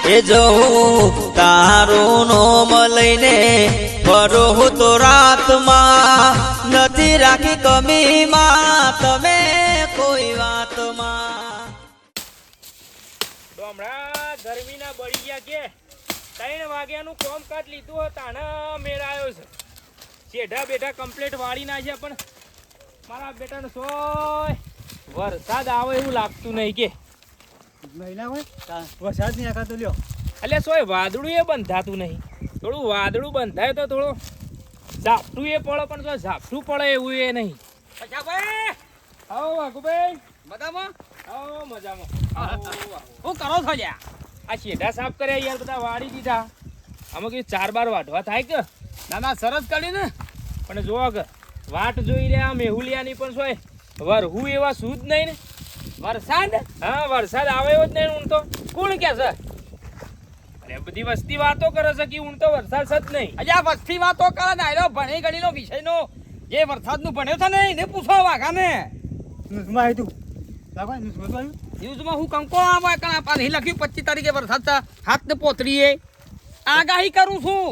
એ જવું તારું નોમ લઈને ફરો તો રાતમાં નથી રાખી કમીમાં તમે કોઈ વાતમાં. હમણાં ગરમીના બળી ગયા કે 3 વાગ્યાનું કોમકાજ લીધું તાણા મેળાયો છે. શેઢા બેઠા કમ્પ્લીટ વાળી નાખ્યા પણ મારા બેટાને સોય વરસાદ આવે એવું લાગતું નહીં કે વરસાદ નહીં આખા તો લ્યો એટલે સોય વાદળું એ બંધાતું નહીં. થોડું વાદળું બંધાય તો થોડું ઝાપટું એ પડે પણ જો ઝાપટું પડે એવું એ નહીં. અચ્છા ભાઈ આવો વાઘુભાઈ મજામાં? આવો મજામાં. શું કરો છો લ્યા? આ શેઢા સાફ કર્યા યાર, બધા વાળી દીધા. આમાં કઈ 4 બાર વાઢવા થાય કે ના સરસ કાઢી ને પણ જો કે વાટ જોઈ રહ્યા મેહુલિયાની પણ સોય વરહું એવા શું જ નહીં ને. વરસાદ? હા વરસાદ આવે એવો જ નહીં. ઊન તો કોણ કે છે? અરે બધી વસ્તી વાતો કરે છે કે ઊન તો વરસાદ છે જ નહીં. અજા વસ્તી વાતો કરે ને આયલો ભણી ગણીનો વિષયનો જે વરસાદનું ભણ્યો છે ને એને પૂછો વાઘાને. ન્યૂઝમાં આવ્યું તું લાગો ન્યૂઝમાં આવ્યું ન્યૂઝમાં હું કંકો આવે કણા પાન અહીં લખ્યું 25 તારીખે વરસાદ છે હાથને પોતરીએ આગાહી કરું છું.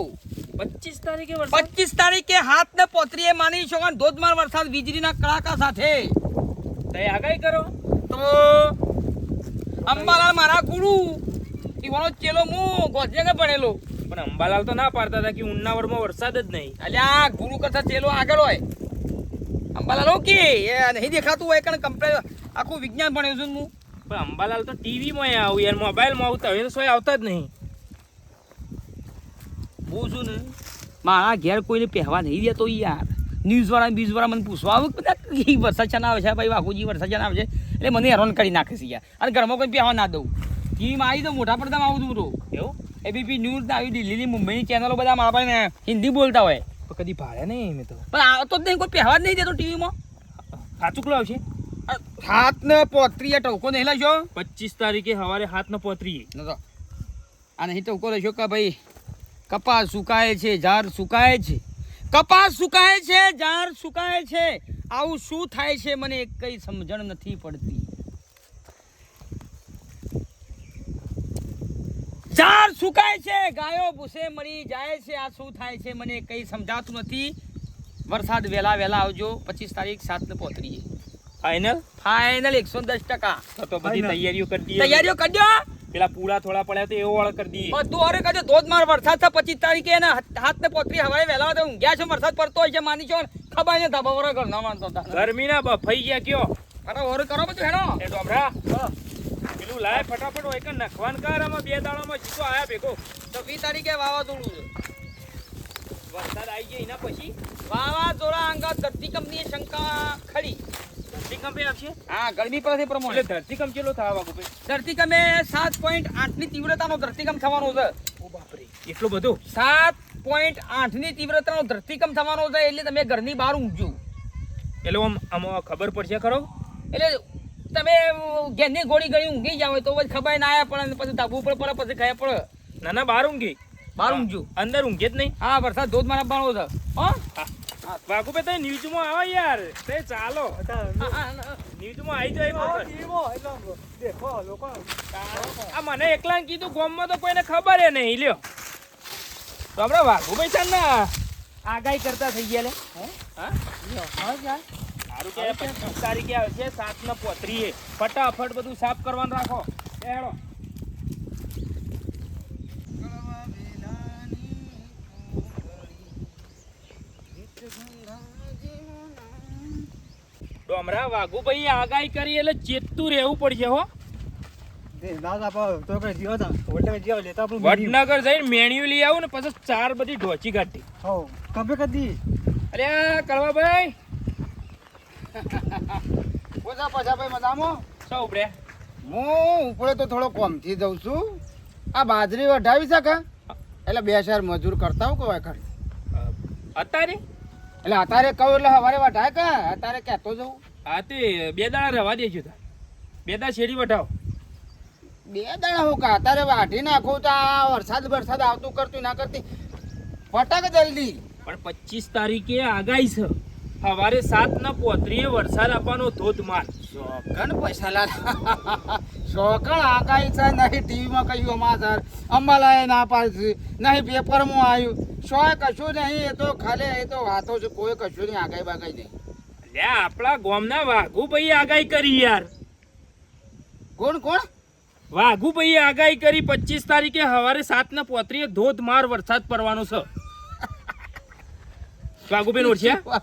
25 તારીખે વરસાદ? 25 તારીખે હાથને પોતરીએ માની છો કે ધોધમાર વરસાદ વીજળીના કડાકા સાથે. તય આગાહી કરો તો અંબાલાલ મારા ગુરુ ઈવાનો ચેલો હું ગોધીને ભણેલો પણ અંબાલાલ તો ના પાડતા હતા કે ઉન્નાવરમાં વરસાદ જ નહીં. અલ્યા ગુરુ કરતા ચેલો આગળ હોય. અંબાલાલ ઓકે એ નહીં દેખાતું હોય કારણ કમ્પ્લેટ આખું વિજ્ઞાન ભણ્યો છું હું. પણ અંબાલાલ તો ટીવીમાં આવું યાર, મોબાઈલમાં આવતા હોય તો સોય આવતા જ નહીં. હું છું ને મારા ઘેર કોઈને પહેવા નહીં દેતો યાર. ન્યૂઝવાળા બીજવાળા મને પૂછવા આવે બધા વરસાદ છે ના આવે છે ભાઈ વાઘુજી વરસાદ છે ના આવે છે એટલે મને હેરાન કરી નાખે છે યાર. અને ઘરમાં કોઈ પહેવા ના દઉં. ટીવીમાં આવી તો મોટા પડદામાં આવું છું એવું એબીપી ન્યૂઝ આવી દિલ્હીની મુંબઈની ચેનલો બધા મારા પાસે હિન્દી બોલતા હોય તો કદી ભાડ્યા નહીં મેં તો. પણ આવતો જ નહીં કોઈ પહેવા જ નહીં દેતો ટીવીમાં. સાચું કેટલું આવશે? હાથને પોતરીએ ટોકો નહીં લાગ્યો 25 તારીખે સવારે 7:35. આ નહીં ટોકો લેશો કે ભાઈ કપાસ સુકાય છે ઝાડ સુકાય છે કપાસ સુકાય છે ઝાડ સુકાય છે આવું શું થાય છે મને કઈ સમજણ નથી પડતી. ઝાડ સુકાય છે ગાયો ભૂસે મરી જાય છે આ શું થાય છે મને કઈ સમજાતું નથી. વરસાદ વહેલા આવજો 25 તારીખ 7:35. ફાઇનલ? ફાઇનલ 110%. તો બધી તૈયારીઓ કરી દઈએ. તૈયારીઓ કરજો. પેલા પૂળા થોડા પડ્યા તો એવો વાળ કરી દઈએ. બધું અરે કરજો. ધોધમાર વરસાદ છે 25 તારીખે ને 7:35 હવારે વહેલા તો ઊંઘ્યા છે વરસાદ પડતો હોય છે માની છો ખબર ને ધાબા વર ઘર ના માનતો ગરમીના બફાઈ ગયા કયો. અરે ઓર કરો બધું હેડો એ ડોમરા પેલું લાય ફટાફટ હોય કે નખવાન કર. આમાં 2 દાડામાં જીતો આયા ભેગો. 26 તારીખે વાવાઝોડું છે. વરસાદ આવી ગયા એના પછી વાવાઝોડા અંગત ધરતીકંપની શંકા ખરી. ધરતીકંપે આવશે? હા ગરમી પડે પ્રમાણે એટલે ધરતીકંપ કેટલો થવા વાગુ ભાઈ? ધરતીકંપે 7.8 ની તીવ્રતાનો ધરતીકંપ થવાનો છે. ઓ બાપરે એટલું બધું? 7.8 ની તીવ્રતાનો ધરતીકંપ થવાનો છે એટલે તમે ઘરની બહાર ઊંઘજો. એટલે આમ ખબર પડશે ખરો? એટલે તમે ઘેરની ગોળી ગળી ઊંઘી જાવ તો પછી ખબર ના આવે પણ પછી ધાબુ ઉપર પડે પછી ખાયા પડે. ના બહાર ઊંઘી? બહાર ઊંઘજો. અંદર ઊંઘે જ નહીં? હા વરસાદ ધોધ મારા બાણો છે. વાઘુભાઈ તો ન્યૂઝમાં આવે યાર તે ચાલો ન્યૂઝમાં આવી જાય દેખો લોકો આ મને એકલા કીધું ગામમાં તો કોઈને ખબર એ નહીં લ્યો. તો આપણે વાઘુભાઈ છે ને આગાહી કરતા થઈ ગયા લે. સારું કે 25 તારીખે આવશે 7:35 ફટાફટ બધું સાફ કરવાનું રાખો. હેડો ડોમરા વાઘુભાઈ આગાહી કરી એટલે ચેતતું રહેવું પડશે હો. વડનગર જઈને મેણ્યું લઈ આવું ને પછી 4 બધી ઢોચી કાઢી. અરે કળવાભાઈ ઓછા પાછા ભાઈ મજામાં સૌ ઉપડે હું ઉપડે તો થોડો કોમથી જઉં છું. આ બાજરી વઢાવી શકે એટલે 2 શહેર મજૂર કરતા હું કહેવાય ખરી અત્યારે એટલે અત્યારે કહું એટલે સવારે વઢાય કે અત્યારે કહેતો જવું. હા તે 2 દાડા રવા દેજો. 2 દાડા શેરી વઢાવો. 2 દાડા હું કે અત્યારે વાઢી નાખું તો આ વરસાદ આવતું કરતું ના કરતી ફટાક જલ્દી. પણ 25 તારીખે આગાહી છે સવારે 7:35 વરસાદ આપવાનો ધોધમાર. શોકણ પૈસા લાલ શોકણ આગાહી છે નહીં ટીવીમાં કહ્યું અમાર અંબાલાએ ના પાડશે નહીં પેપરમાં આવ્યું શોય કશું નહીં એ તો ખાલી એ તો વાતો છે કોઈ કશું નહીં આગાહી બાગાઈ નહીં લ્યા આપણા ગામના વાઘુભાઈ આગાહી કરી યાર કોણ કોણ વાઘુભાઈએ આગાહી કરી 25 તારીખે સવારે 7:35 ધોધમાર વરસાદ પડવાનો છે વાઘુભાઈ ઓળખ્યા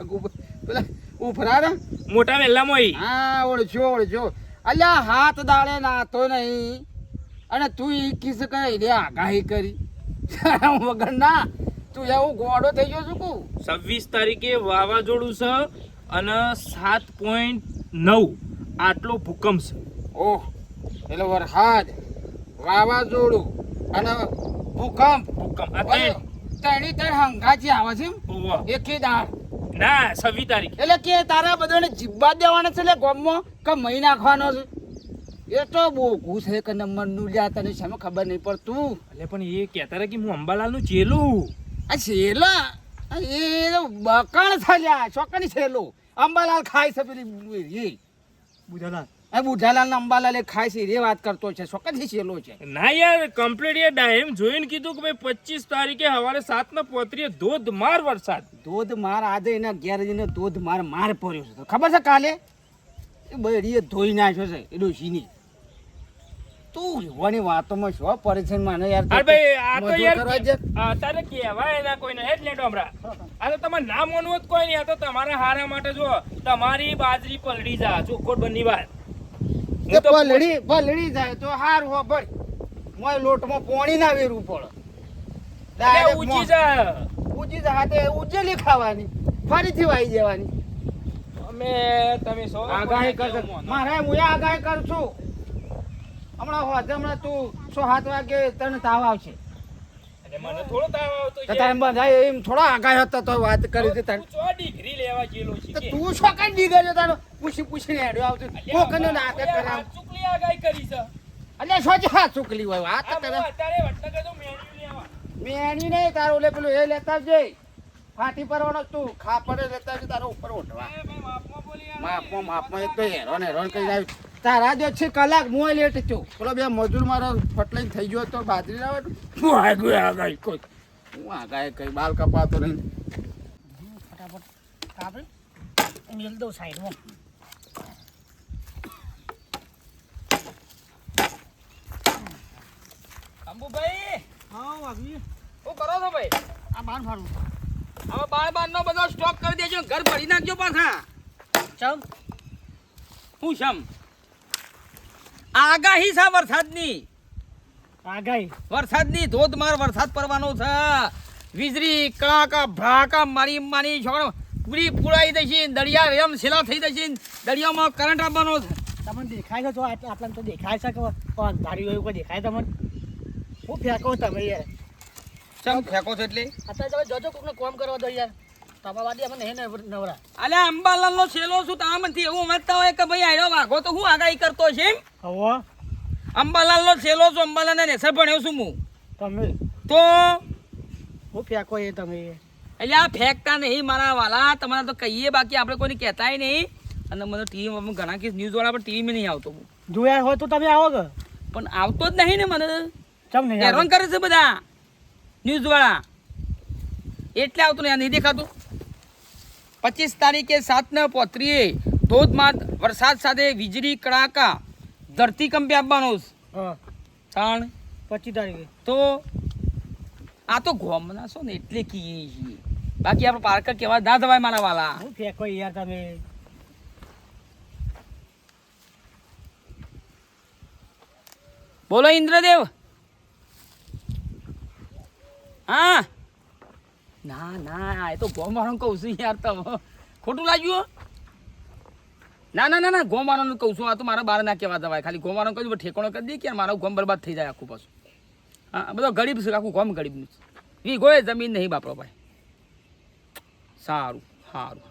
પેલા ઉભરા ને મોટા વેલ્લામાં ઈ. હા ઓળખ્યો અલ્યા હાથ દાડે નાતો નહીં અને તું ઈ કિસ કઈ રે આગાહી કરી વગર ના તું એવું ગોડો થઈ ગયો છું કુ 26 તારીખે વાવાઝોડું છે અને 7.9 આટલો ભૂકંપ છે. ઓહ એટલે વરસાદ વાવાઝોડું અને ભૂકંપ આ ત્રણ. ત્રણ હંગાથી આવે છે ઓહો. એકે દાડ ના 26 તારીખે એટલે કે તારા બધાને જીબ્બા દેવાના છે એટલે ગોમમાં કે મહી નાખવાનો છે એ તો બોગું છે કે નંબરનું લ્યા તને શેમાં ખબર નહીં પડતું એટલે પણ એ કહેતા હતા કે હું અંબાલાલનું ચેલું આ શેલા એ તો બકણ છે લ્યા ચોકની શેલો અંબાલાલ ખાય છે પેલી એ બુધાલાલ આ બુઢાલાલ અંબાલાલ એ ખાય છે એ વાત કરતો છે ચોકની શેલો છે ના યાર કમ્પ્લીટ એ ડાયમ જોઈને કીધું કે ભાઈ 25 તારીખે સવારે 7:35 ધોધમાર વરસાદ. ધોધ માર આજે એના ઘેર જઈને ધોધ માર પડ્યો છે ખબર છે કાલે એ બળીએ ધોઈ નાખ્યો છે એ ડોશીની તું એવાની વાતોમાં શું પડે છે મને યાર અરે ભાઈ આ તો મજૂર યાર કરવા જ. તારે કહેવાય ના કોઈને એટલે ડોમરા આ તો તમારે ના માનવું જ કોઈ નહીં. આ તો તમારા હારા માટે જો તમારી બાજરી પલળી જા ચોખ્ખોટ બની વાત. એ પલળી જાય તો હારું હો ભાઈ મોય લોટમાં પોણી ના વેરવું પડે એટલે ઊંચી જા. ઊંચી જાય તે ઉજેલી ખાવાની ફરીથી વાઈ જવાની અમે તમે સો આગાહી કરશે મારે હું આગાહી કરું છું હમણાં તું 6-7 વાગે તને તાવ આવશે એટલે મને થોડો તાવ આવતો તો છે. તારે બધા એમ થોડા આગાહી હતો તો વાત કરી હતી તારે તું ચો ડિગ્રી લેવા ગયેલો છે તો કે? તું શું કઈ દીગર છે તારો પૂછીને હેડ્યો આવતું અલ્યા, કોકને નાટક અલ્યા, કરાવ આ ચૂકલી આગાહી કરી છે. એટલે શું જ હા ચૂકલી હોય વાત આ કરે હું અત્યારે વડનગર તો મેન્યુ લેવા. મેણી નહીં તારું ઓલે પેલું એ લેતા જઈ ફાટી પરવાનો તું ખાપડે લેતા જઈ તારો ઉપર ઉઠવા એ ભાઈ માપમાં બોલી યાર. માપમાં એક તો હેરાન કરી આવ્યું તારા જો છે કલાક હું લેટ છું પેલો બે મજૂર મારો ફટલાઈ થઈ ગયો તો બાજરી લાવે હું આગાહી કોઈ હું આગાહી કઈ બાલ કપાતો નહીં ફટાફટ કાપી મેલ દો સાઈડમાં અંબુભાઈ હા વાગી શું કરો છો ભાઈ? આ બાર ફાડું હવે બાર નો બધો સ્ટોક કરી દેજો ઘર ભરી નાખજો પાછા ચમ હું શમ આગાહી છે વરસાદની ધોધમાર વરસાદ પડવાનો છે વીજળી કડાકા ભડાકા મારી છોકરો પૂરી પુરાઈ દઈશી દરિયા રેમ છેલ્લા થઈ દઈશી દરિયામાં કરંટ આવવાનો છે તમને દેખાય છે તો આટલા તો દેખાય છે કે અંધારી હોય કોઈ દેખાય તમને હું ફેંકો તમે યાર ચમ ફેંકો છે એટલે અત્યારે તમે જોજો કોકને કોમ કરવા દો યાર તમારા વાડી અમે નહીં નવરા અલ્યા અંબાલાલ નો છેલ્લો શું તામાંથી એવું સમજતા હોય કે ભાઈ આયો વાઘો તો હું આગાહી કરતો છે એમ હવે અંબાલાલ નો છેલ્લો છું અંબાલાલ ને નેસર ભણ્યો છું હું તમે તો હું ફેંકો એ તમે એટલે આ ફેંકતા નહીં મારા વાલા તમારે તો કહીએ બાકી આપણે કોઈને કહેતાય નહીં અને મને ટીવીમાં ઘણા કેસ ન્યૂઝ વાળા પણ ટીવીમાં નહીં આવતો હું જોયા હોય તો તમે આવો કે પણ આવતો જ નહીં ને મને ચમ નહીં હેરાન કરે છે બધા ન્યૂઝ વાળા એટલે આવતું નહીં નહીં દેખાતું 25 તારીખે 7:35 ધોધમાર વરસાદ સાથે વીજળી કડાકા ધરતીકંપે આપવાનો છે. હા તાણ 25 તારીખે તો આ તો ગોમના છો ને એટલે કહીએ છીએ બાકી આપણે પાર્કર કેવા ના દવાય મારા વાલા હું ફેંકો યાર તમે બોલો ઇન્દ્રદેવ હા ના એ તો ગોમ વાળાને કહું છું યાર તમે ખોટું લાગ્યું ના ના ના ના ગોમ વાળાને કહું છું આ તો મારા બાર ના કહેવા દવાય ખાલી ગોમ વાળાને કહ્યું ઠેકાણો કરી દે કે યાર મારો ગોમ બરબાદ થઈ જાય આખું પાછું હા બધો ગરીબ છે આખું ગોમ ગરીબનું છે વીઘોએ જમીન નહીં બાપરો ભાઈ સારું સારું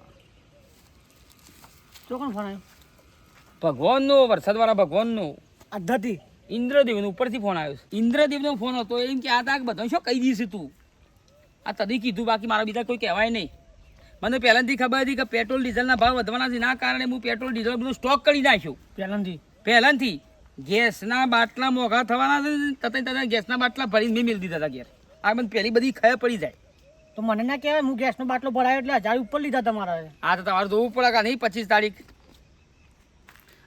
તો કોણ ફોન આવ્યો ભગવાનનો વરસાદવાળા ભગવાનનો અદ્ધતિ ઇન્દ્રદેવનો ઉપરથી ફોન આવ્યો છે ઇન્દ્રદેવનો ફોન હતો એમ કે આ તાક બધા શું કહી દઈશ તું આ તદી કીધું બાકી મારા બીજા કોઈ કહેવાય નહીં મને પહેલાંથી ખબર હતી કે પેટ્રોલ ડીઝલના ભાવ વધવાના છે. ના કારણે હું પેટ્રોલ ડીઝલ બધું સ્ટોક કરી નાખ્યું પહેલાંથી. ગેસના બાટલા મોંઘા થવાના છે તથા ગેસના બાટલા ભરીને મેં મેળ દીધા હતા ઘેર. આ મને પહેલી બધી ખબર પડી જાય. તો મને ના કહેવાય, હું ગેસનો બાટલો ભરાયો એટલે 1000 ઉપર લીધા તમારા. આ તો તમારે જોવું પડે કે નહીં. 25 તારીખ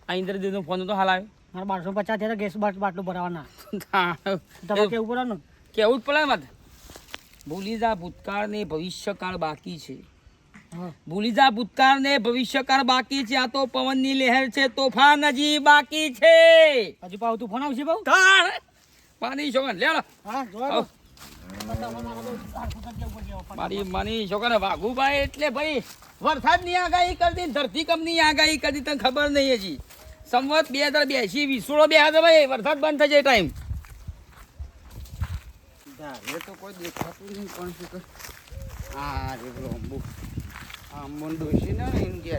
આ ઇન્દ્રદેવનો ફોન તો હાલ આવ્યો. મારા 1250 થયા ગેસ બાટલો ભરાવાના. હા, તમારે કેવું પડે ને. કેવું જ પડે મારે. ભૂલી જા ભૂતકાળ ને ભવિષ્યકાળ બાકી છે. હા. ભૂલી જા ભૂતકાળ ને ભવિષ્યકાળ બાકી છે. આ તો પવનની લહેર છે, તોફાન હજી બાકી છે. હજી પાછું તું ફોન આવશે બહુ. તાર પાણી છોકરા લે હા જોવા આવ. મારી છોકરા વાઘુભાઈ એટલે ભાઈ વરસાદની આગાહી કરી દી, ધરતીકંપની આગાહી કરી દી. તને ખબર નહીં હજી સંવત 2082 વિસુળો બે હાથ ભાઈ વરસાદ બંધ થઈ જાય ટાઈમ. એ તો કોઈ દેખાતું નહીં પણ શું કર. હા રે અંબુ આંબો ડોસી ને એમ કે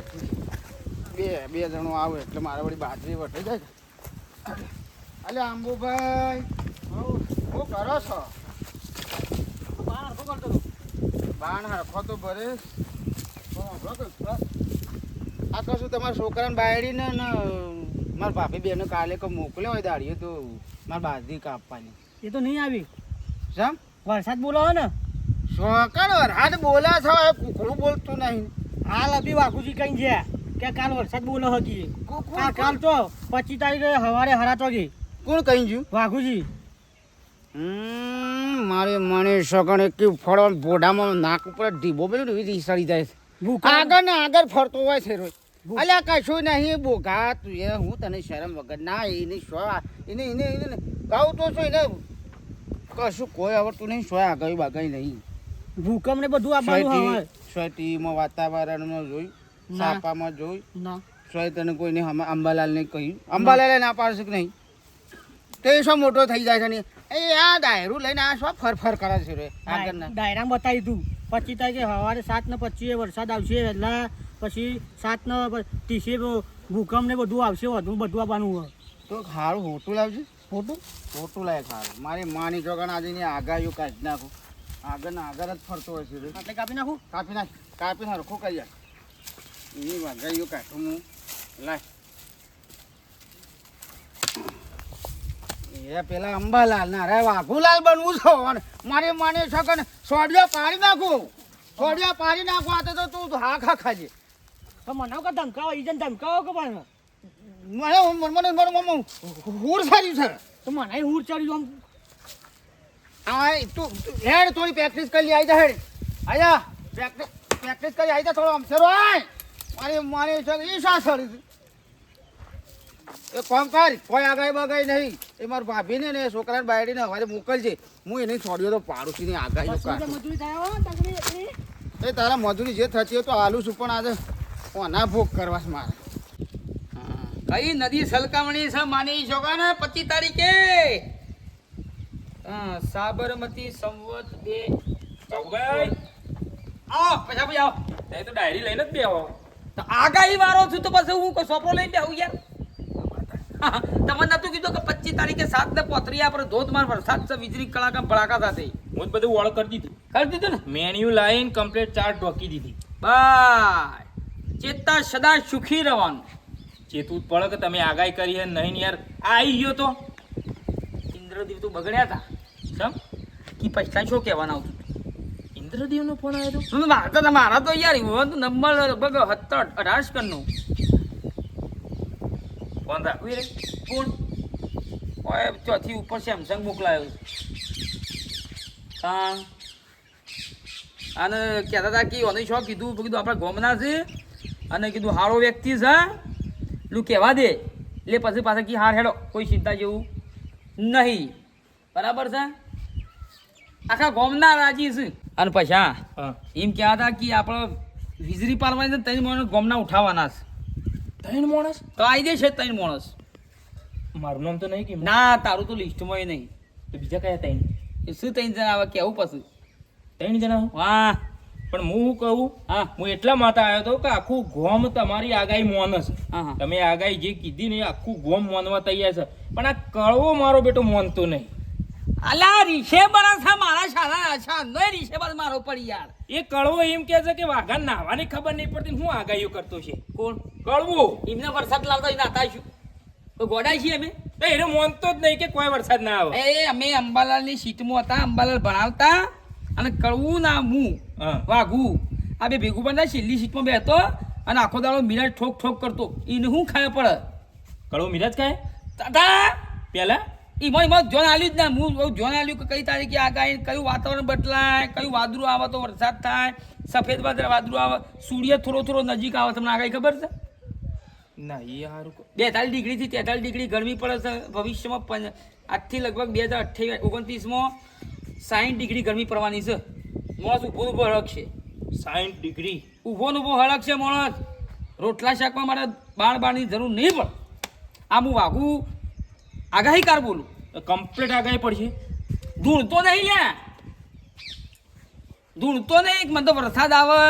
બે જણો આવે એટલે મારા વળી બાજરી વટે જાય. અલે આંબુભાઈ શું કરો છો? બાણ હરખો તો ભરે. આ કશું તમારા છોકરાને બાયડીને ને મારા ભાભી બેને કાલે મોકલ્યો હોય દાડીએ તો મારા બાજરી કાપવાની. એ તો નહીં આવી. સમ વરસાદ બોલાવો ને. છોકર વરસાદ બોલા છો કુકડું બોલતું નહીં. હાલ અભી વાઘુજી કઈ છે કે કાલ વરસાદ બોલો હતી. કાલ તો 25 તારીખે સવારે 7 વાગે. કોણ કહી ગયું? વાઘુજી. મારે મને સગણ એક ફળો બોડામાં નાક ઉપર ઢીબો પેલું રીસાડી જાય છે. આગળ ને આગળ ફરતો હોય છે રોજ. અલ્યા કશું નહીં બોગા તું એ હું તને શરમ વગર ના એને શો એને એને એને ગાઉં તો છું એને કશું કોઈ આવડતું નહીં. શો આગાહી બાગાહી નહીં. ભૂકંપ ને બધું આપવાનું હવે. ટીવીમાં વાતાવરણમાં જોયું, છાપામાં જોયું. ના સોય તને કોઈને અંબાલાલને કહ્યું. અંબાલાલે ના પાડશે કે નહીં? તે શું મોટો થઈ જાય છે ને એ આ ડાયરું લઈને આ શું ફરફર કરે છે રે આગળના ડાયરામાં બતાવી તું 25 તારીખે સવારે 7:25 વરસાદ આવશે વહેલા. પછી 7:30 ભૂકંપ ને બધું આવશે. વધુ બધું આવવાનું હોય તો સારું હોટું લાવજે. ખોટું લાય સારું. મારી માની ચોકણ આજે આગાહીઓ કાઢી નાખું. આગળ આગળ જ ફરતો હોય છે. એટલે કાપી નાખું. કાપી હરખું કરી જાય એની આગાહીઓ કાઢું હું. લાય એ પેલા અંબાલાલ ના રે વાઘુલાલ બનવું છો. મારી માની ચોકણ સોડિયો પાડી નાખું. સોડિયો પાડી નાખું. આ તો તું હા ખા ખાજે. તો મને કે ધમકાવો ઈજન ધમકાવો કે પણ મને હુર સારી છે. તો મને હુર ચડ્યું આમ. હા તું હેડ થોડી પ્રેક્ટિસ કરી આવી જા. હેડ આયા પ્રેક્ટિસ કરી આવી જા થોડો અમસેરો. આય મારી છે એ શા સરી એ કોમ કર. કોઈ આગાઈ બગાઈ નહીં. એ મારા ભાભીને ને છોકરાને બાયડીને હવારે મોકલજે. હું એને છોડ્યો તો પાડું છું ને આગાઈ મજૂરી થાય હો તકડી. એ તારા મજૂરી જે થતી હોય તો આલુ છું પણ આજે કોના ભોગ કરવા છે મારે. કઈ નદી સલકામણી છે માની છોકરા 25 તારીખે સાબરમતી સંવત 2 આવો પછી આવો. તે તો ડાયરી લઈને જ બેહો. તો આગાહી વાળો છું તો પછી હું કોઈ સોપરો લઈને બેહું યાર. તમને નતું કીધું કે 25 તારીખે 7:35 પર ધોધમાર વરસાદ છે વીજળી કડાકા ભડાકા સાથે. હું જ બધું ઓળ કરી દીધું ને મેન્યુ લાઈન કમ્પ્લીટ ચાર્ટ ઢોકી દીધી. બાય ચેતા સદા સુખી રહેવાનું. ચેતું જ પડે કે તમે આગાહી કરી હે નહીં યાર. આ આવી ગયો તો ઇન્દ્રદેવ તો બગડ્યા હતા. સમ કી પૈસા શું કહેવાના આવતું? ઇન્દ્રદેવનો ફોન આવ્યો તો મારા તો યાર નંબર લગભગ 17-18 કનનું ફોન રાખવી રે. કોણ ઓય ચોથી ઉપર સેમસંગ મોકલાયો. હા અને કહેતા હતા કે ઓને શું કીધું આપણા ગોમના છે અને કીધું હારો વ્યક્તિ છે એટલું કહેવા દે એટલે પછી પાછા કે હાર હેડો કોઈ ચિંતા જેવું નહીં. બરાબર છે. આખા ગોમના રાજી છે. અને પછી હા એમ કહેવા હતા કે આપણે વીજળી પાડવાની 3 માણસ ગોમના ઉઠાવવાના છે. 3 માણસ તો આવી દે છે 3 માણસ. મારું નામ તો નહીં કે ના તારું તો લિસ્ટમાં નહીં. તો બીજા કયા 3? એ શું 3 જણા આવે કેવું પછી? 3 જણા. હા પણ હું શું કહું, હા હું એટલા માટે આવ્યો હતો કે આખું ગોમ તમારી આગાહી મોનસ. હા હા તમે આગાહી જે કીધી ને એ આખું ગોમ મોનવા તૈયાર છે. પણ આ કળવો મારો બેટો મોનતો નહીં. અલા રીશે બરસા મારા શાળા શાનોય રીશે બરસ મારો પડી યાર. એ કળવો એમ કે છે કે વાઘા નાહવાની ખબર નહીં પડતી હું આગાહીઓ કરતો છે. કોણ કળવું એમને વરસાદ લાવતા હોય નાતા છું તો ગોડાય છીએ અમે. તો એને માનતો જ નહીં કે કોઈ વરસાદ ના આવે. એ અમે અંબાલાલની સીટમાં હતા, અંબાલાલ ભણાવતા અને કળવું ના હું હા. વાઘું આ બે ભેગું બંધા છેલ્લી સીટમાં બેસતો અને આખો દાડો મિરાજ ઠોક ઠોક કરતો. એને શું ખાય પડે કળવો મિરાજ કાય દાદા પેલા એમાં જોન આલ્યું જ ના. હું જોન આલ્યું કે કઈ તારીખે આગાહી, કયું વાતાવરણ બદલાય, કયું વાદળું આવે તો વરસાદ થાય, સફેદ વાદળું આવે, સૂર્ય થોડો થોડો નજીક આવે. તમને આગાહી ખબર છે? ના એ સારું 42 ડિગ્રીથી 43 ડિગ્રી ગરમી પડે છે ભવિષ્યમાં. આજથી લગભગ 2028-29માં 60 ડિગ્રી ગરમી પડવાની છે. માણસ ઊભો ઊભો હળકશે, 60 ડિગ્રી. ઊભો ને ઊભો હળકશે માણસ. રોટલા શાકમાં મારે બાળની જરૂર નહીં પડે. આ હું વાઘું આગાહીકાર બોલું. કમ્પ્લીટ આગાહી પડશે. ધૂણતો નહીં લ્યા, ધૂણતો નહીં. મને તો વરસાદ આવે,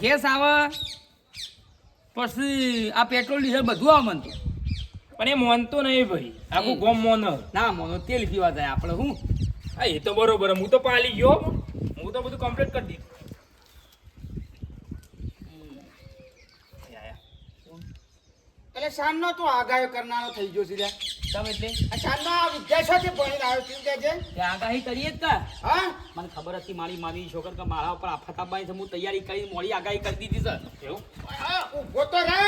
ગેસ આવે, પછી આ પેટ્રોલ ડીઝલ બધું આવે મને તો. પણ એ માનતો નહીં ભાઈ, આખું ગોમ મોન. ના મોનો તેલ પીવા જાય આપણે. હું હા એ તો બરોબર, હું તો પાલી ગયો, હું તો બધું કમ્પ્લીટ કરી દીધું. એટલે શાનનો તું આગાહી કરનારો થઈ ગયો છે લ્યા. તમે એટલે આ શાનનો આ વિદ્યાર્થી ભણીને આવ્યો છું કે છે તે આગાહી કરીએ જ કા. હા મને ખબર હતી મારી છોકર કે મારા ઉપર આફત આવવાની છે. હું તૈયારી કરી મોડી આગાહી કરી દીધી છે. એવું આ ઊભો તો રહે.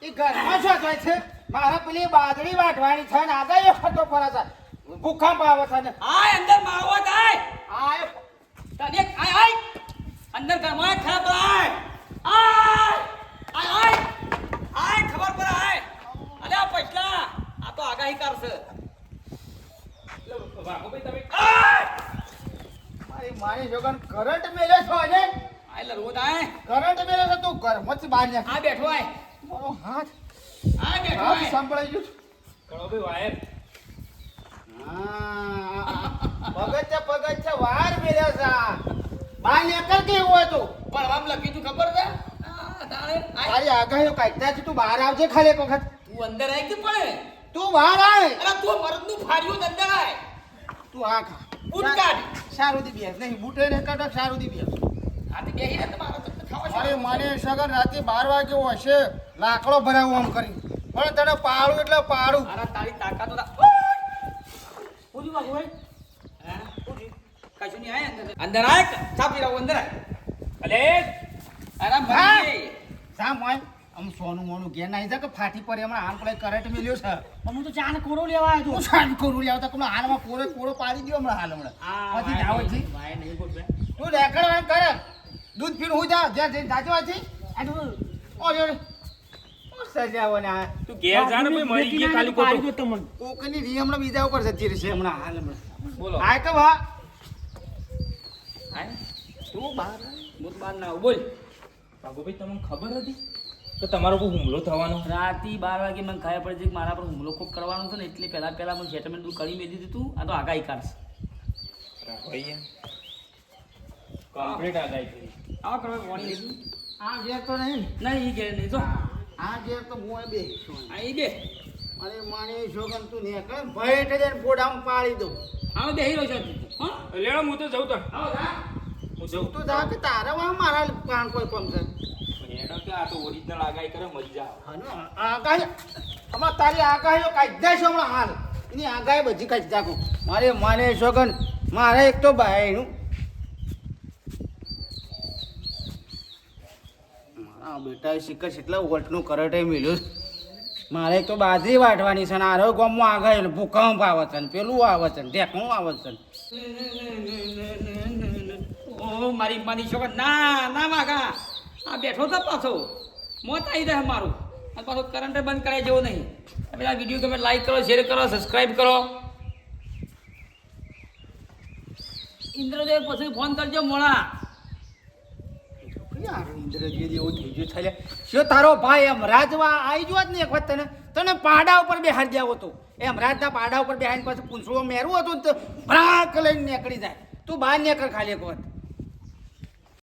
એ ઘરમાં શું થાય છે? મારે પેલી બાજરી વાટવાની છે ને આગાહી ખતો પડે છે. ભૂકંપ આવે છે ને આય અંદર માવો થાય. આ તને આય આય અંદર ઘરમાં ખરાબ આય આય આય આય આય ખબર પડે આય. અરે આ પછલા આ તો આગાહી કરશે. વાઘુભાઈ તમે મારી જોગન કરંટ મેલે છો ને આ એટલે રોજ આય. કરંટ મેલે છે તું ઘરમાંથી બહાર ને આ બેઠો આય. મારો હાથ આ બેઠો હાથ આય. સંભળાઈ ગયું. કળોભાઈ વાયર પગથિયા વાર મેલ્યા છે આ. બહાર નીકળ કે એવું હતું પણ આમ લખી તું ખબર છે? આ તારે આય. તારી આગાહીઓ કાઢતા છે. તું બહાર આવજે ખાલી એક વખત. તું અંદર આય કે પડે? તું બહાર આય. અરે તું મરદનું ફાડ્યું અંદર આય. તું આ ખા બૂટ કાઢ. સારુદી બેસ નહીં બૂટે ને કાઢો સારુદી બેસ. આથી બેહી રહે તો મારો તો ખાવા અરે મને સગન રાતે 12 વાગ્યો હશે લાકડો ભરાવું આમ કરી પણ તને પાડું એટલે પાડું. અરે તારી તાકાત તો પૂરી વાગો ભાઈ. હા પૂરી કશું નહીં આય અંદર. અંદર આય ચાપી રહો અંદર આય. અલે આરામ હા. ભરી. શા મોય આમ સોનું મોનું ઘેર નાઈ જા કે ફાટી પડે હમણાં હાલ પડે કરંટ મેલ્યો છે. પણ હું તો ચાને કોરો લેવા આવ્યો હું સાંજ કોરું લેવતા કે હાલમાં કોરો પાડી દો હમણાં હાલ હમણાં પછી જાવ છે વાય નહીં બોલ બે. તું રેકડ કરે દૂધ પીને હું જા જ્યાં જઈને જાજો આથી હતો. ઓરે સજાવો ને આ તું ઘેર જા ને ભાઈ, મરી ગયા ખાલી પાડી ખોટું. દો તમને. કોકની રી હમણાં બીજા ઉપર જતી રહેશે હમણાં હાલ હમણાં બોલો આય કે વા આય તું બહાર બોલ બહાર ના આવ. બોલ વાઘુભાઈ તમને ખબર હતી કે તમારો કોઈ હુમલો થવાનો? રાતી 12 વાગે મને ખબર પડી કે મારા પર હુમલો ખૂબ કરવાનો છે ને એટલે પહેલા મને સેટલમેન્ટ તું કરી મેં દીધું તું. આ તો આગાહી કરશે. કમ્પ્લીટ આગાહી કરી. આવા કરવા વોર્નિંગ લીધું આ ઘેર તો નહીં નહીં ઈ ઘેર નહીં જો આ ઘેર તો હું બે આ ઈ બે અરે માણી શોગન તું ને કર ભય એટલે ફોડામાં પાડી દઉં આવો બેહી રહ્યો છો હા લેડો હું તો જઉં તો આવો જા. હું જઉં તું જા કે તારા વાહ મારા કાન કોઈ કોમ છે એનો કે આ તો ઓરિજિનલ આગાહી કરે મરી જાવ. આગાહી હમણાં તારી આગાહીઓ કાઢી છે હમણાં હાલ એની આગાહી બધી કાઢી નાખું મારે માને શોગન મારે એક તો ભાઈનું મારા બેટા શીખર કેટલા વોલ્ટનું કરંટ મેળ્યું મારે એક તો બાજરી વાટવાની છે ને આરો ગામમાં આગાહી ભૂકંપ આવે છે ને પેલું આવે છે ને ઢેકણું આવે છે ઓ મારી છોકરા ના માગા આ બેઠો તો પાછો મોત આવી જાય મારું. અને પાછો કરંટ બંધ કરાય જેવો નહીં. તમે આ વિડીયો ગમે લાઈક કરો, શેર કરો, સબસ્ક્રાઈબ કરો. ઇન્દ્રદેવ પછી ફોન કરજો મોણા. ઇન્દ્રજી એવું થઈ ગયું થાય શું તારો ભાઈ એમ રાજવા આવી ગયો જ ને એક વખત તને પાડા ઉપર બેહાડી દેવો હતો એમ રાજના પાડા ઉપર બેહાડીને પાછું પૂંછડો મેરવું હતું ને તો ભરાક લઈને નીકળી જાય તું બહાર નીકળ ખાલી એક વખત